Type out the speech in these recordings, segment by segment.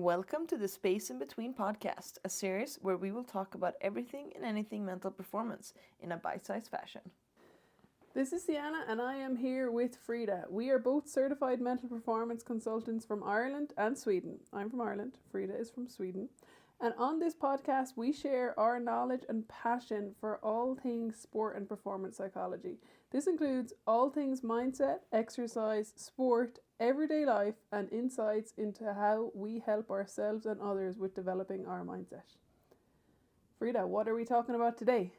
Welcome to the Space in Between podcast, a series where we will talk about everything and anything mental performance in a bite-sized fashion. This is Sienna and I am here with Frida. We are both certified mental performance consultants from Ireland and Sweden. I'm from Ireland, Frida is from Sweden. And on this podcast, we share our knowledge and passion for all things sport and performance psychology. This includes all things mindset, exercise, sport, everyday life, and insights into how we help ourselves and others with developing our mindset. Frida, what are we talking about today?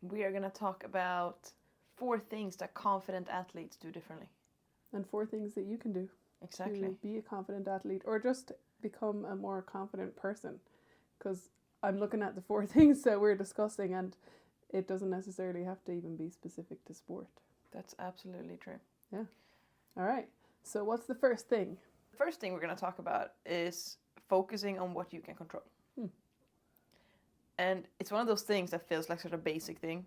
We are going to talk about 4 things that confident athletes do differently. And 4 things that you can do Exactly. to be a confident athlete or just become a more confident person. Because I'm looking at the 4 things that we're discussing and it doesn't necessarily have to even be specific to sport. That's absolutely true. Yeah. All right. So what's the first thing? The first thing we're going to talk about is focusing on what you can control. And it's one of those things that feels like sort of basic thing.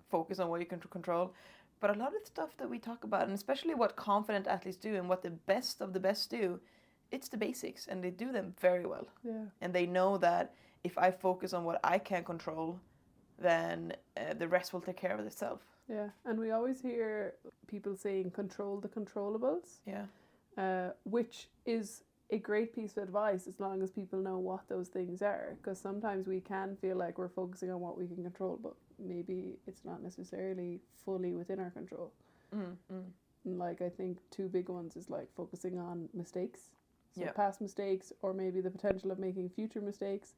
Focus on what you can control. But a lot of the stuff that we talk about, and especially what confident athletes do and what the best of the best do, it's the basics and they do them very well. Yeah. And they know that if I focus on what I can control, then the rest will take care of itself. Yeah. And we always hear people saying control the controllables. Yeah. Which is a great piece of advice as long as people know what those things are. Because sometimes we can feel like we're focusing on what we can control, but maybe it's not necessarily fully within our control. And like I think 2 big ones is like focusing on mistakes, so past mistakes, or maybe the potential of making future mistakes,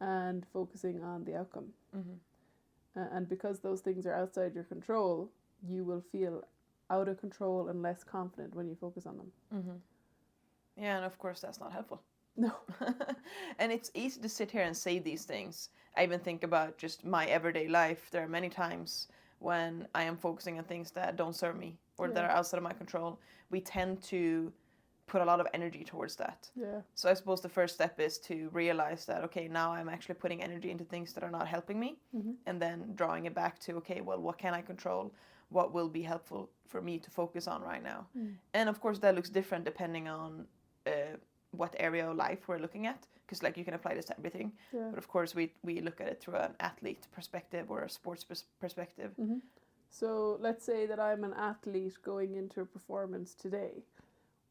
and focusing on the outcome. And because those things are outside your control, you will feel out of control and less confident when you focus on them. Yeah, and of course that's not helpful. No. And it's easy to sit here and say these things. I even think about just my everyday life. There are many times when I am focusing on things that don't serve me or that are outside of my control. We tend to put a lot of energy towards that. Yeah. So I suppose the first step is to realize that, okay, now I'm actually putting energy into things that are not helping me. And then drawing it back to, okay, well, what can I control? What will be helpful for me to focus on right now? And of course that looks different depending on what area of life we're looking at, because like you can apply this to everything, but of course we look at it through an athlete perspective or a sports perspective. So let's say that I'm an athlete going into a performance today.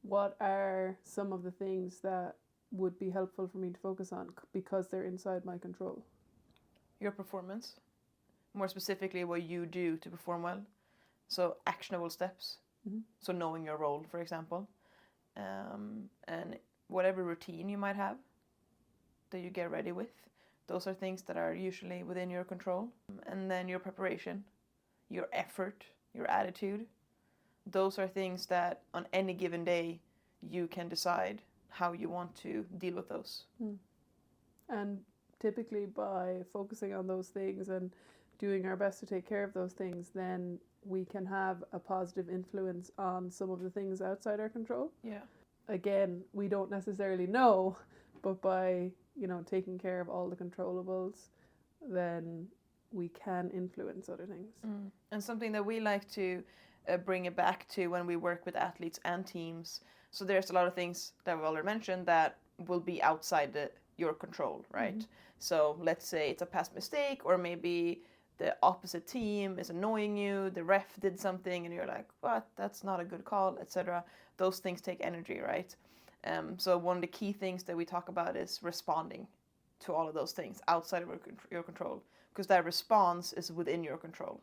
What are some of the things that would be helpful for me to focus on because they're inside my control? Your performance, more specifically what you do to perform well, so actionable steps, so knowing your role, for example, and whatever routine you might have that you get ready with. Those are things that are usually within your control. And then your preparation, your effort, your attitude. Those are things that on any given day you can decide how you want to deal with those. And typically by focusing on those things and doing our best to take care of those things, then we can have a positive influence on some of the things outside our control. Yeah. Again, we don't necessarily know, but by, taking care of all the controllables, then we can influence other things. And something that we like to bring it back to when we work with athletes and teams. So there's a lot of things that we've already mentioned that will be outside your control, right? So let's say it's a past mistake, or maybe the opposite team is annoying you, the ref did something and you're like, what, that's not a good call, etc. Those things take energy, right? So one of the key things that we talk about is responding to all of those things outside of your control, because that response is within your control.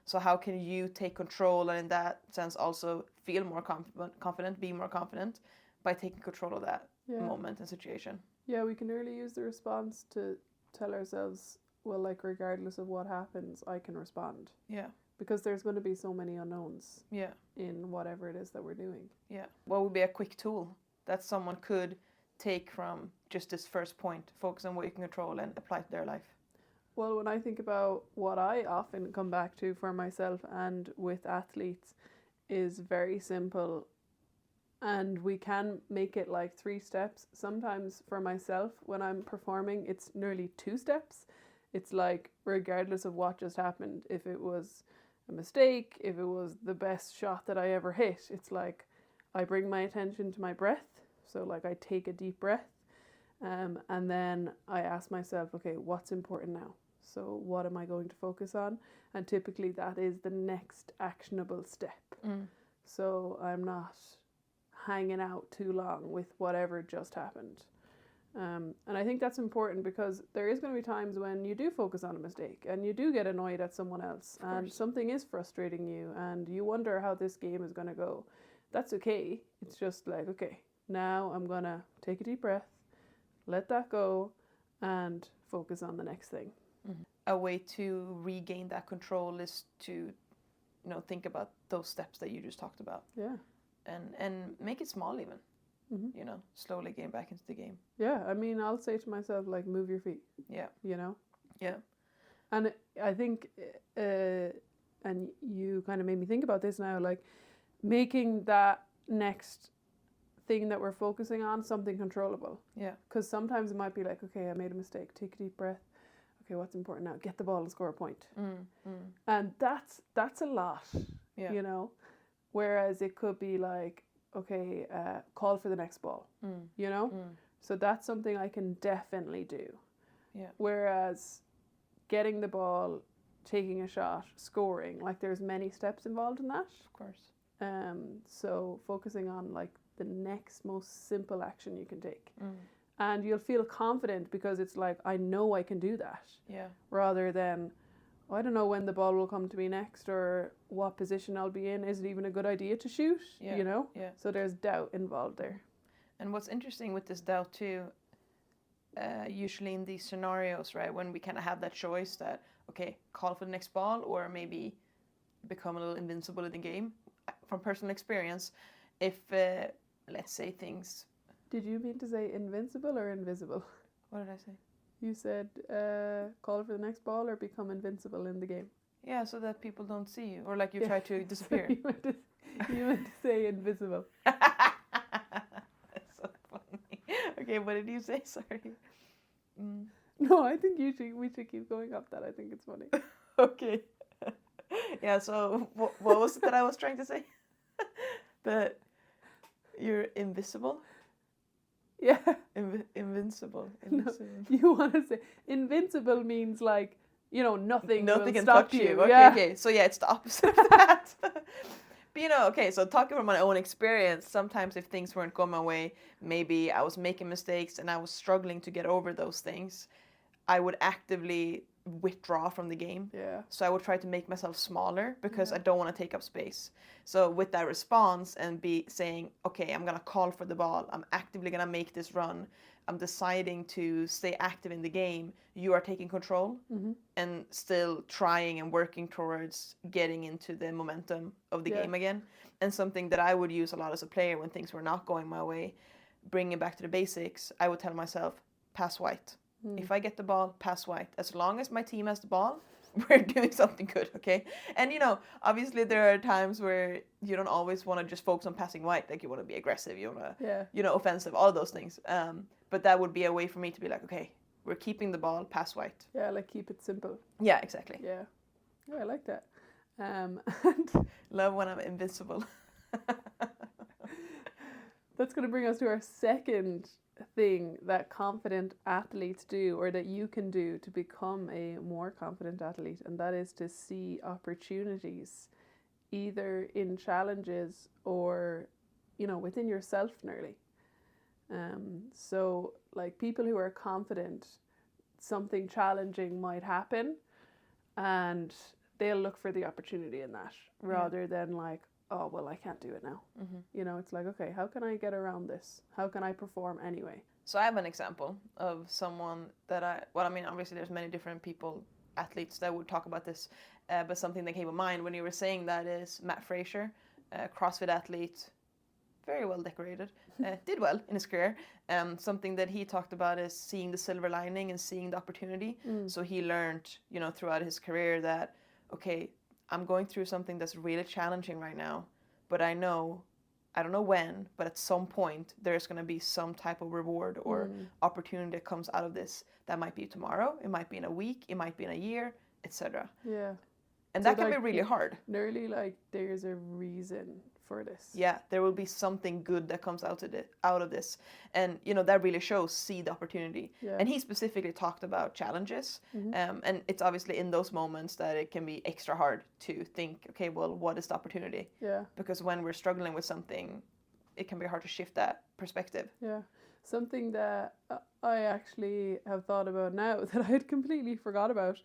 So how can you take control and in that sense also feel more confident, be more confident by taking control of that moment and situation? Yeah, we can really use the response to tell ourselves, well, like regardless of what happens, I can respond. Yeah. Because there's going to be so many unknowns. Yeah. In whatever it is that we're doing. Yeah. What would be a quick tool that someone could take from just this first point, focus on what you can control and apply to their life? Well, when I think about what I often come back to for myself and with athletes is very simple, and we can make it like 3 steps. Sometimes for myself, when I'm performing, it's nearly 2 steps. It's like, regardless of what just happened, if it was a mistake, if it was the best shot that I ever hit, it's like I bring my attention to my breath. So like I take a deep breath, and then I ask myself, okay, what's important now? So what am I going to focus on? And typically that is the next actionable step. So I'm not hanging out too long with whatever just happened. And I think that's important because there is going to be times when you do focus on a mistake and you do get annoyed at someone else and something is frustrating you and you wonder how this game is going to go. That's okay. It's just like, okay, now I'm going to take a deep breath, let that go, and focus on the next thing. A way to regain that control is to, think about those steps that you just talked about. Yeah. And make it small even. Slowly getting back into the game. Yeah, I mean, I'll say to myself, like, move your feet. Yeah. Yeah. And I think, and you kind of made me think about this now, like, making that next thing that we're focusing on something controllable. Yeah. Because sometimes it might be like, okay, I made a mistake. Take a deep breath. Okay, what's important now? Get the ball and score a point. And that's a lot, Whereas it could be like, okay, call for the next ball, So that's something I can definitely do. Yeah. Whereas getting the ball, taking a shot, scoring, like there's many steps involved in that. Of course. So focusing on like the next most simple action you can take. And you'll feel confident because it's like, I know I can do that. Yeah. Rather than, I don't know when the ball will come to me next or what position I'll be in. Is it even a good idea to shoot? Yeah. Yeah. So there's doubt involved there. And what's interesting with this doubt too, usually in these scenarios, right, when we kind of have that choice that, okay, call for the next ball or maybe become a little invincible in the game. From personal experience, if, let's say things... Did you mean to say invincible or invisible? What did I say? You said call for the next ball or become invincible in the game. Yeah, so that people don't see you. Or like you try to disappear. So you meant to say invisible. That's so funny. Okay, what did you say? Sorry. No, I think we should keep going up that. I think it's funny. Okay. Yeah, so what was it that I was trying to say? That you're invisible? Yeah. Invincible. No, you want to say invincible means like, nothing will can stop touch you. Okay. So yeah, it's the opposite of that. But okay, so talking from my own experience, sometimes if things weren't going my way, maybe I was making mistakes and I was struggling to get over those things, I would actively withdraw from the game. Yeah. So I would try to make myself smaller because I don't want to take up space. So with that response and be saying, okay, I'm going to call for the ball. I'm actively going to make this run. I'm deciding to stay active in the game. You are taking control and still trying and working towards getting into the momentum of the game again. And something that I would use a lot as a player when things were not going my way, bringing it back to the basics, I would tell myself, pass white. If I get the ball, pass white. As long as my team has the ball, we're doing something good, okay? And, obviously there are times where you don't always want to just focus on passing white. Like, you want to be aggressive, you want to, offensive, all of those things. But that would be a way for me to be like, okay, we're keeping the ball, pass white. Yeah, like keep it simple. Yeah, exactly. Yeah. Yeah, I like that. And love when I'm invincible. That's going to bring us to our second thing that confident athletes do, or that you can do to become a more confident athlete, and that is to see opportunities either in challenges or within yourself nearly. So like people who are confident, something challenging might happen and they'll look for the opportunity in that rather than like, oh, well, I can't do it now. It's like, okay, how can I get around this? How can I perform anyway? So I have an example of someone that obviously there's many different people, athletes that would talk about this, but something that came to mind when you were saying that is Matt Fraser, CrossFit athlete, very well decorated, did well in his career. Something that he talked about is seeing the silver lining and seeing the opportunity. So he learned, throughout his career that, okay, I'm going through something that's really challenging right now, but I don't know when, but at some point there's going to be some type of reward or opportunity that comes out of this. That might be tomorrow, it might be in a week, it might be in a year, etc. Yeah. And so that can be really hard. Nearly like there's a reason for this. Yeah, there will be something good that comes out of this. And, you know, that really shows see the opportunity. Yeah. And he specifically talked about challenges. And it's obviously in those moments that it can be extra hard to think, okay, well, what is the opportunity? Yeah. Because when we're struggling with something, it can be hard to shift that perspective. Yeah. Something that I actually have thought about now that I had completely forgot about.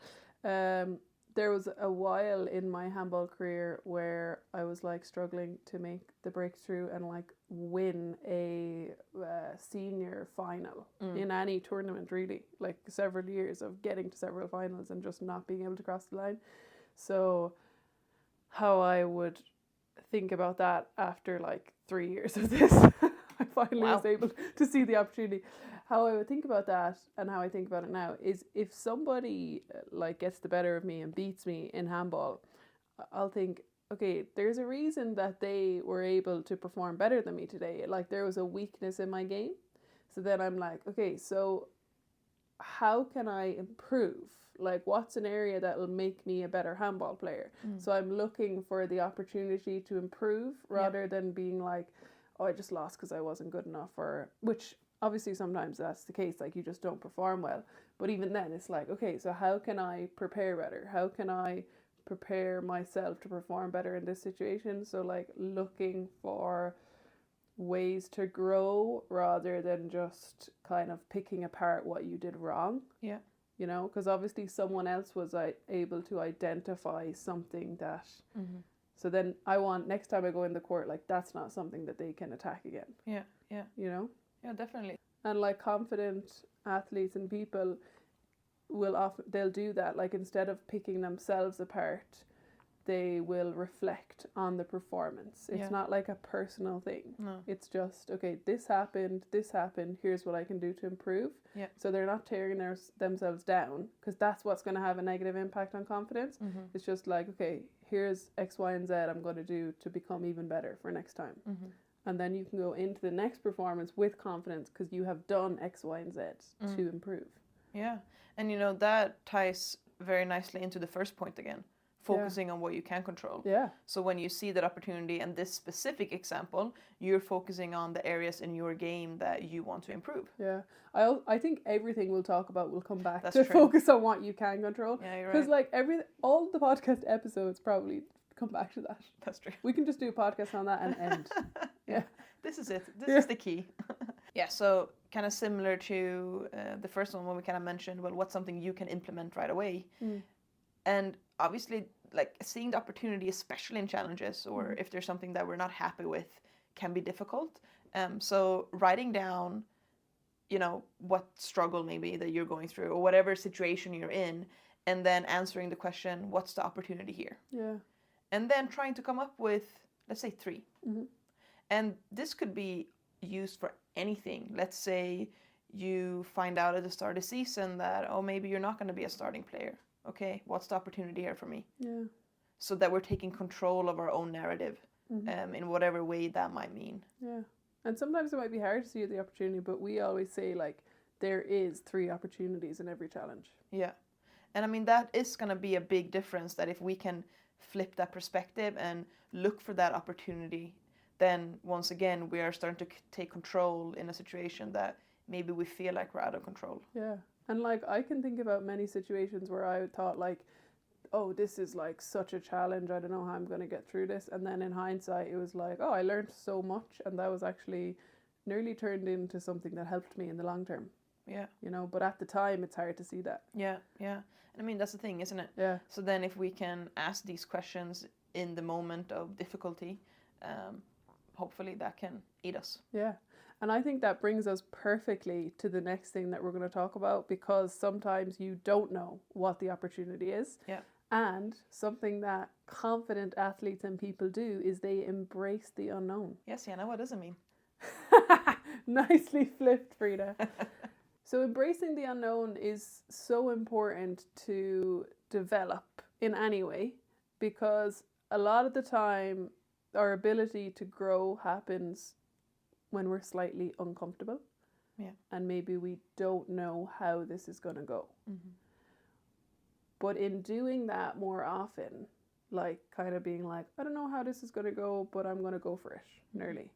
There was a while in my handball career where I was like struggling to make the breakthrough and like win a senior final in any tournament, really. Like several years of getting to several finals and just not being able to cross the line. So how I would think about that after like 3 years of this, I finally was able to see the opportunity. How I would think about that and how I think about it now is if somebody like gets the better of me and beats me in handball, I'll think, okay, there's a reason that they were able to perform better than me today. Like there was a weakness in my game. So then I'm like, okay, so how can I improve? Like what's an area that will make me a better handball player? So I'm looking for the opportunity to improve rather than being like, oh, I just lost because I wasn't good enough, or which obviously sometimes that's the case, like you just don't perform well. But even then it's like, okay, so how can I prepare better? How can I prepare myself to perform better in this situation? So like looking for ways to grow rather than just kind of picking apart what you did wrong. Yeah. You know, because obviously someone else was able to identify something that so then I want next time I go in the court, like that's not something that they can attack again. Yeah, yeah. You know? Yeah, definitely. And like confident athletes and people they'll do that. Like instead of picking themselves apart, they will reflect on the performance. It's not like a personal thing. No. It's just, okay, this happened, here's what I can do to improve. Yeah. So they're not tearing themselves down, because that's what's going to have a negative impact on confidence. It's just like, okay, here's X, Y, and Z I'm going to do to become even better for next time. And then you can go into the next performance with confidence because you have done X, Y, and Z to improve. Yeah. And, you know, that ties very nicely into the first point again. Focusing on what you can control. Yeah. So when you see that opportunity and this specific example, you're focusing on the areas in your game that you want to improve. Yeah. I think everything we'll talk about will come back That's to true. focus on what you can control. Yeah, you're Because right. like all the podcast episodes probably come back to that. That's true. We can just do a podcast on that and end. Yeah. This is it. This is the key. Yeah, so kind of similar to the first one when we kind of mentioned, well, what's something you can implement right away? And obviously, like seeing the opportunity, especially in challenges or if there's something that we're not happy with, can be difficult. So writing down, you know, what struggle maybe that you're going through or whatever situation you're in, and then answering the question, what's the opportunity here? Yeah. And then trying to come up with, let's say, 3. And this could be used for anything. Let's say you find out at the start of the season that, oh, maybe you're not going to be a starting player. Okay, what's the opportunity here for me? Yeah. So that we're taking control of our own narrative in whatever way that might mean. Yeah. And sometimes it might be hard to see the opportunity, but we always say like there is 3 opportunities in every challenge. Yeah. And I mean, that is going to be a big difference, that if we can flip that perspective and look for that opportunity, then once again, we are starting to take control in a situation that maybe we feel like we're out of control. Yeah. And like I can think about many situations where I thought like, oh, this is like such a challenge, I don't know how I'm going to get through this. And then in hindsight, it was like, oh, I learned so much, and that was actually nearly turned into something that helped me in the long term. Yeah. You know, but at the time, it's hard to see that. Yeah, yeah. And I mean, that's the thing, isn't it? Yeah. So then if we can ask these questions in the moment of difficulty, hopefully that can aid us. Yeah. And I think that brings us perfectly to the next thing that we're going to talk about, because sometimes you don't know what the opportunity is. Yeah. And something that confident athletes and people do is they embrace the unknown. Yes, Jana, what does it mean? Nicely flipped, Frida. So embracing the unknown is so important to develop in any way, because a lot of the time our ability to grow happens when we're slightly uncomfortable. Yeah. And maybe we don't know how this is going to go. But in doing that more often, like kind of being like, I don't know how this is going to go, but I'm going to go for it, nearly,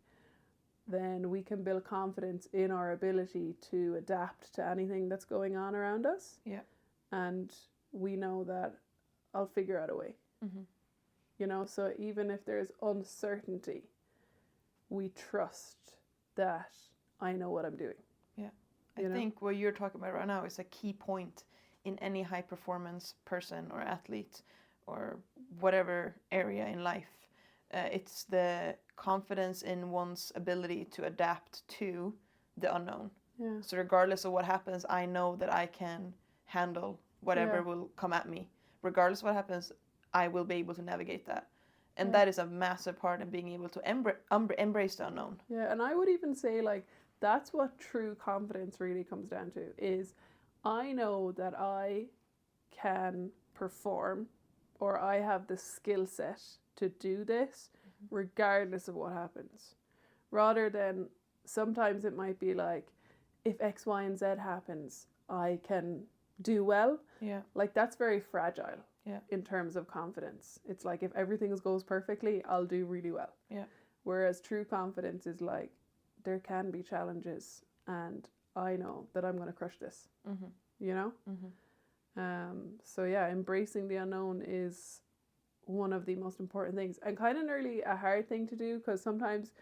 then we can build confidence in our ability to adapt to anything that's going on around us. Yeah. And we know that I'll figure out a way. Mm-hmm. You know, so even if there's uncertainty, we trust that I know what I'm doing. Yeah. I think what you're talking about right now is a key point in any high performance person or athlete or whatever area in life. It's the confidence in one's ability to adapt to the unknown. Yeah. So regardless of what happens, I know that I can handle whatever will come at me. Regardless of what happens, I will be able to navigate that. And that is a massive part in being able to embrace the unknown. Yeah, and I would even say, like, that's what true confidence really comes down to, is I know that I can perform, or I have the skill set to do this regardless of what happens. Rather than sometimes it might be like, if X, Y, and Z happens, I can do well. Yeah. Like, that's very fragile. Yeah. In terms of confidence. It's like, if everything goes perfectly, I'll do really well. Yeah. Whereas true confidence is like, there can be challenges and I know that I'm going to crush this. Mm-hmm. You know? Mm-hmm. So yeah, embracing the unknown is one of the most important things, and kind of nearly a hard thing to do, because sometimes,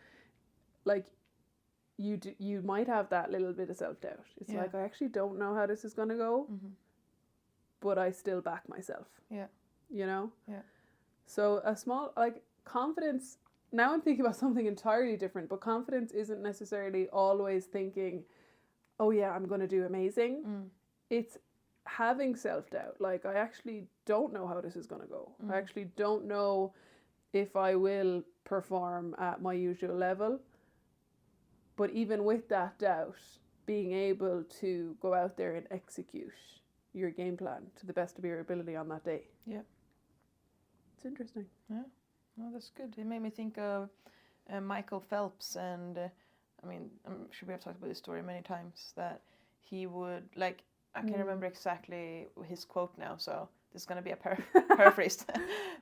like, you might have that little bit of self-doubt. It's like, I actually don't know how this is going to go. Mm-hmm. But I still back myself. Yeah. You know? Yeah. So a small, like, confidence, now I'm thinking about something entirely different, but confidence isn't necessarily always thinking, oh yeah, I'm going to do amazing. It's having self-doubt. Like, I actually don't know how this is going to go. I actually don't know if I will perform at my usual level. But even with that doubt, being able to go out there and execute your game plan to the best of your ability on that day. Yeah. It's interesting. Yeah. Well, that's good. It made me think of Michael Phelps, and I mean, I'm sure we have talked about this story many times, that he would, like, I can't remember exactly his quote now, so this is going to be a paraphrase,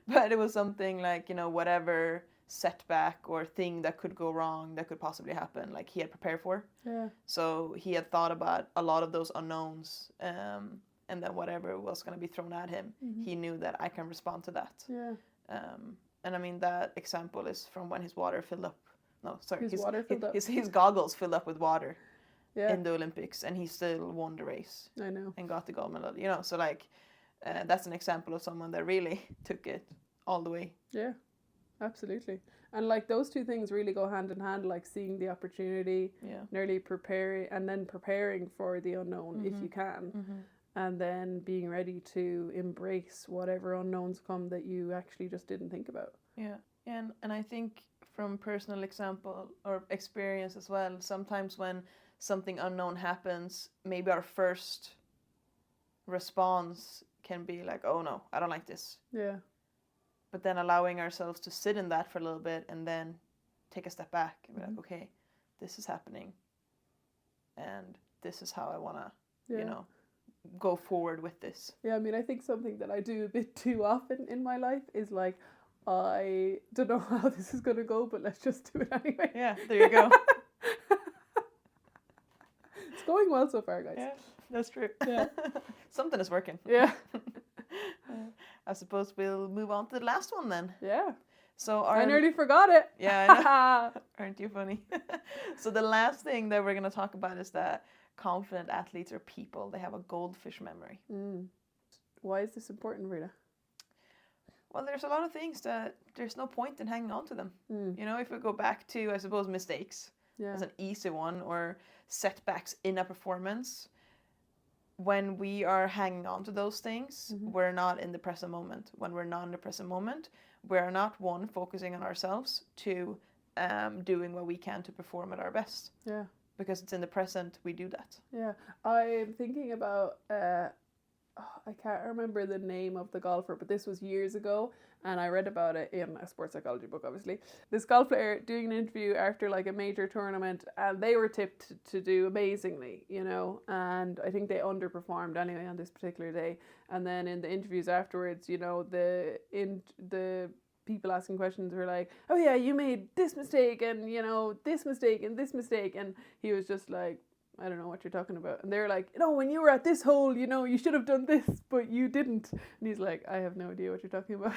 but it was something like, you know, whatever setback or thing that could go wrong, that could possibly happen, like, he had prepared for. Yeah. So he had thought about a lot of those unknowns, and then whatever was going to be thrown at him, he knew that I can respond to that. Yeah. And I mean, that example is from when his water filled up. No, sorry, his goggles filled up with water in the Olympics, and he still won the race. I know. And got the gold medal. You know, so like, that's an example of someone that really took it all the way. Yeah, absolutely. And like, those two things really go hand in hand, like seeing the opportunity, nearly preparing for the unknown if you can. And then being ready to embrace whatever unknowns come that you actually just didn't think about. Yeah. And I think from personal example or experience as well, sometimes when something unknown happens, maybe our first response can be like, oh no, I don't like this. Yeah. But then allowing ourselves to sit in that for a little bit and then take a step back and be like, okay, this is happening. And this is how I want to, you know, go forward with this. Yeah, I mean, I think something that I do a bit too often in my life is like, I don't know how this is going to go, but let's just do it anyway. Yeah, there you go. It's going well so far, guys. Yeah, that's true. Yeah. Something is working. Yeah. I suppose we'll move on to the last one then. Yeah. So I nearly forgot it. Yeah, I know. Aren't you funny? So the last thing that we're going to talk about is that confident athletes are people. They have a goldfish memory. Why is this important, Rita? Well, there's a lot of things that there's no point in hanging on to them. You know, if we go back to, I suppose, mistakes as an easy one, or setbacks in a performance, when we are hanging on to those things, we're not in the present moment. When we're not in the present moment, we're not, one, focusing on ourselves, two, doing what we can to perform at our best. Yeah. Because it's in the present we do that. Yeah. I'm thinking about I can't remember the name of the golfer, but this was years ago, and I read about it in a sports psychology book, obviously. This golf player doing an interview after like a major tournament, and they were tipped to do amazingly, you know, and I think they underperformed anyway on this particular day. And then in the interviews afterwards, you know, the people asking questions were like, oh yeah, you made this mistake, and you know, this mistake and this mistake, and he was just like, I don't know what you're talking about. And they're like, no, when you were at this hole, you know, you should have done this, but you didn't. And he's like, I have no idea what you're talking about.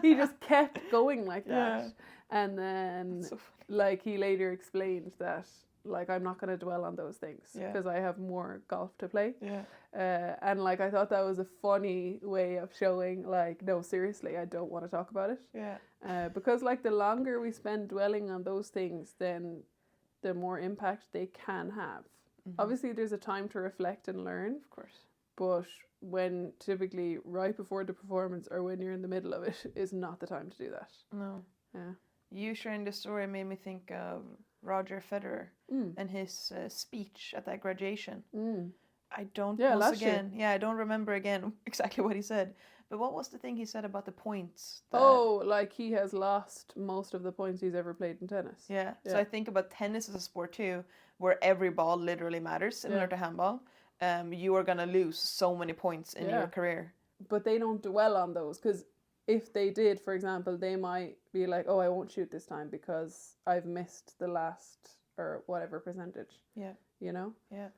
He just kept going like that. Yeah. And then, So like, he later explained that, like, I'm not going to dwell on those things Yeah. because I have more golf to play. yeah. And, like, I thought that was a funny way of showing, like, no, seriously, I don't want to talk about it. Yeah. Because, like, the longer we spend dwelling on those things, then the more impact they can have. Obviously, there's a time to reflect and learn, Of course. but when typically right before the performance or when you're in the middle of it is not the time to do that. No. Yeah. You sharing this story made me think of Roger Federer and his speech at that graduation. I don't last year. I don't remember again exactly what he said. But what was the thing he said about the points? Oh, like he has lost most of the points he's ever played in tennis. Yeah. So Yeah. I think about tennis as a sport too, where every ball literally matters, similar Yeah. to handball. You are gonna lose so many points in your Yeah. career. But they don't dwell on those because if they did, for example, they might be like, oh, I won't shoot this time because I've missed the last or whatever percentage. Yeah. You know? Yeah.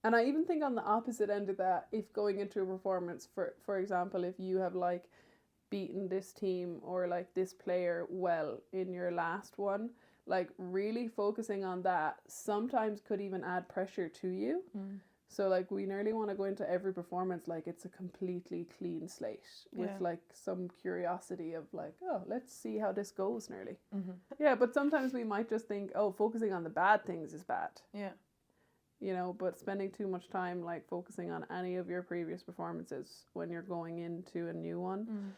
And I even think on the opposite end of that, if going into a performance, for example, if you have like beaten this team or like this player well in your last one, like really focusing on that sometimes could even add pressure to you. So like we nearly want to go into every performance like it's a completely clean slate with Yeah. like some curiosity of like, oh, let's see how this goes nearly. Yeah, but sometimes we might just think, oh, focusing on the bad things is bad. Yeah. You know, but spending too much time like focusing on any of your previous performances when you're going into a new one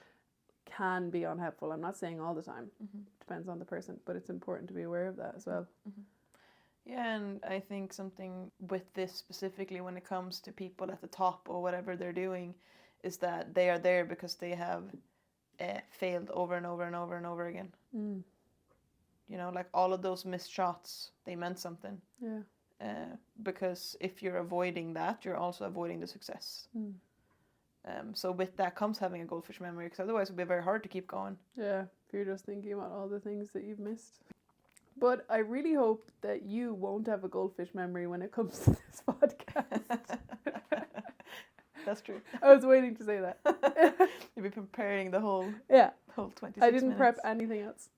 can be unhelpful. I'm not saying all the time. Depends on the person, but it's important to be aware of that as well. Yeah, and I think something with this specifically when it comes to people at the top or whatever they're doing is that they are there because they have failed over and over and over and over again. You know, like all of those missed shots, they meant something. Yeah. Because if you're avoiding that, you're also avoiding the success. So with that comes having a goldfish memory, because otherwise it would be very hard to keep going. Yeah, if you're just thinking about all the things that you've missed. But I really hope that you won't have a goldfish memory when it comes to this podcast. That's true. I was waiting to say that. You'll be preparing the whole 26 I didn't prep minutes. anything else.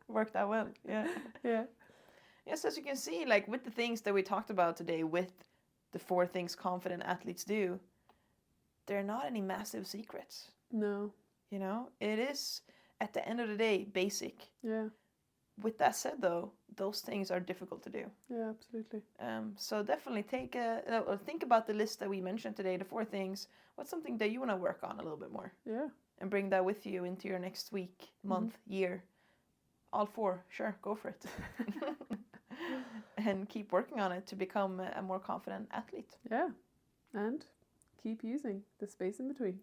Worked out well. Yeah. Yeah. Yes, as you can see, like with the things that we talked about today, with the 4 things confident athletes do, there are not any massive secrets. No. You know, it is at the end of the day basic. Yeah. With that said, though, those things are difficult to do. Yeah, absolutely. So definitely think about the list that we mentioned today, the 4 things. What's something that you want to work on a little bit more? Yeah. And bring that with you into your next week, month, year. All 4, sure, go for it. And keep working on it to become a more confident athlete. Yeah. And keep using the space in between.